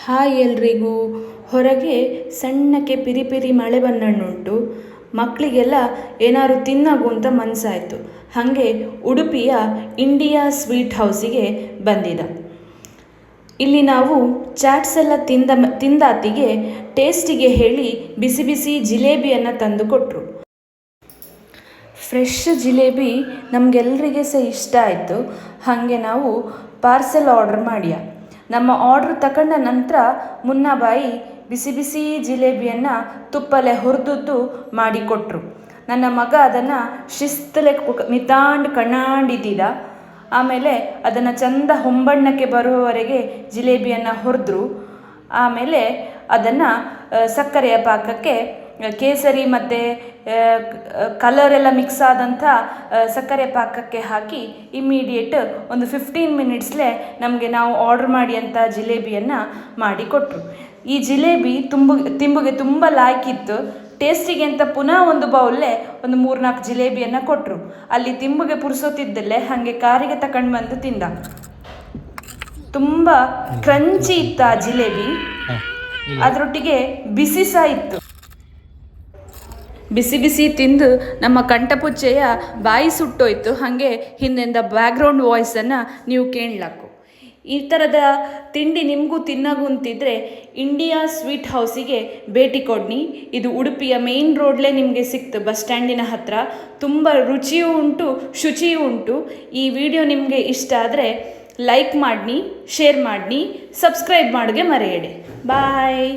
Hi ಎಲ್ರಿಗೂ. ಹೊರಗೆ ಸಣ್ಣಕ್ಕೆ ಪಿರಿ ಪಿರಿ ಮಳೆ ಬಂದಣ್ಣುಂಟು. ಮಕ್ಕಳಿಗೆಲ್ಲ ಏನಾದ್ರು ತಿನ್ನಗು ಅಂತ ಮನಸ್ಸಾಯಿತು. ಹಾಗೆ ಉಡುಪಿಯ ಇಂಡಿಯಾ ಸ್ವೀಟ್ ಹೌಸಿಗೆ ಬಂದಿದ್ದ. ಇಲ್ಲಿ ನಾವು ಚಾಟ್ಸ್ ಎಲ್ಲ ತಿಂದಾತಿಗೆ ಟೇಸ್ಟಿಗೆ ಹೇಳಿ ಬಿಸಿ ಬಿಸಿ ಜಿಲೇಬಿಯನ್ನು ತಂದು ಕೊಟ್ಟರು. ಫ್ರೆಶ್ ಜಿಲೇಬಿ ನಮಗೆಲ್ಲರಿಗೆ ಸಹ ಇಷ್ಟ ಆಯಿತು. ಹಾಗೆ ನಾವು ಪಾರ್ಸೆಲ್ ಆರ್ಡ್ರ್ ಮಾಡ್ಯ. ನಮ್ಮ ಆರ್ಡ್ರ್ ತಗೊಂಡ ನಂತರ ಮುನ್ನಾಬಾಯಿ ಬಿಸಿ ಬಿಸಿ ಜಿಲೇಬಿಯನ್ನು ತುಪ್ಪಲೆ ಹುರಿದದ್ದು ಮಾಡಿಕೊಟ್ರು. ನನ್ನ ಮಗ ಅದನ್ನು ಶಿಸ್ತಲೆ ನಿತಾಂಡ್ ಕಣ್ಣಾಂಡಿದ್ದ. ಆಮೇಲೆ ಅದನ್ನು ಚಂದ ಹೊಂಬಣ್ಣಕ್ಕೆ ಬರುವವರೆಗೆ ಜಿಲೇಬಿಯನ್ನು ಹುರಿದ್ರು. ಆಮೇಲೆ ಅದನ್ನು ಸಕ್ಕರೆಯ ಪಾಕಕ್ಕೆ ಕೇಸರಿ ಮತ್ತು ಕಲರೆಲ್ಲ ಮಿಕ್ಸ್ ಆದಂಥ ಸಕ್ಕರೆ ಪಾಕಕ್ಕೆ ಹಾಕಿ ಇಮ್ಮಿಡಿಯೇಟ್ ಒಂದು 15 ಮಿನಿಟ್ಸ್ಲೇ ನಮಗೆ ನಾವು ಆರ್ಡ್ರ್ ಮಾಡಿ ಅಂಥ ಜಿಲೇಬಿಯನ್ನು ಮಾಡಿಕೊಟ್ರು. ಈ ಜಿಲೇಬಿ ತಿಂಬುಗೆ ತುಂಬ ಲಾಯ್ಕಿತ್ತು. ಟೇಸ್ಟಿಗೆ ಅಂತ ಪುನಃ ಒಂದು ಬೌಲ್ಲೇ ಒಂದು 3-4 ಜಿಲೇಬಿಯನ್ನು ಕೊಟ್ಟರು. ಅಲ್ಲಿ ತಿಂಬುಗೆ ಪುರ್ಸೋತಿದ್ದಲ್ಲೇ ಹಾಗೆ ಕಾರಿಗೆ ತಗೊಂಡು ಬಂದು ತಿಂದ. ತುಂಬ ಕ್ರಂಚಿ ಇತ್ತು ಆ ಜಿಲೇಬಿ. ಅದರೊಟ್ಟಿಗೆ ಬಿಸಿ ಸಹ ಇತ್ತು. ಬಿಸಿ ಬಿಸಿ ತಿಂದು ನಮ್ಮ ಕಂಠಪುಚ್ಚೆಯ ಬಾಯಿ ಸುಟ್ಟೋಯ್ತು. ಹಾಗೆ ಹಿಂದೆಂದ ಬ್ಯಾಕ್ಗ್ರೌಂಡ್ ವಾಯ್ಸನ್ನು ನೀವು ಕೇಳಲಾಕು. ಈ ಥರದ ತಿಂಡಿ ನಿಮಗೂ ತಿನ್ನಗುಂತಿದ್ರೆ ಇಂಡಿಯಾ ಸ್ವೀಟ್ ಹೌಸಿಗೆ ಭೇಟಿ ಕೊಡ್ನಿ. ಇದು ಉಡುಪಿಯ ಮೇನ್ ರೋಡ್ಲೇ ನಿಮಗೆ ಸಿಕ್ತು, ಬಸ್ ಸ್ಟ್ಯಾಂಡಿನ ಹತ್ರ. ತುಂಬ ರುಚಿಯೂ ಉಂಟು, ಶುಚಿಯೂ ಉಂಟು. ಈ ವಿಡಿಯೋ ನಿಮಗೆ ಇಷ್ಟ ಆದರೆ ಲೈಕ್ ಮಾಡಿ, ಶೇರ್ ಮಾಡಿ, ಸಬ್ಸ್ಕ್ರೈಬ್ ಮಾಡೋಗೆ ಮರೆಯಡಿ. ಬಾಯ್.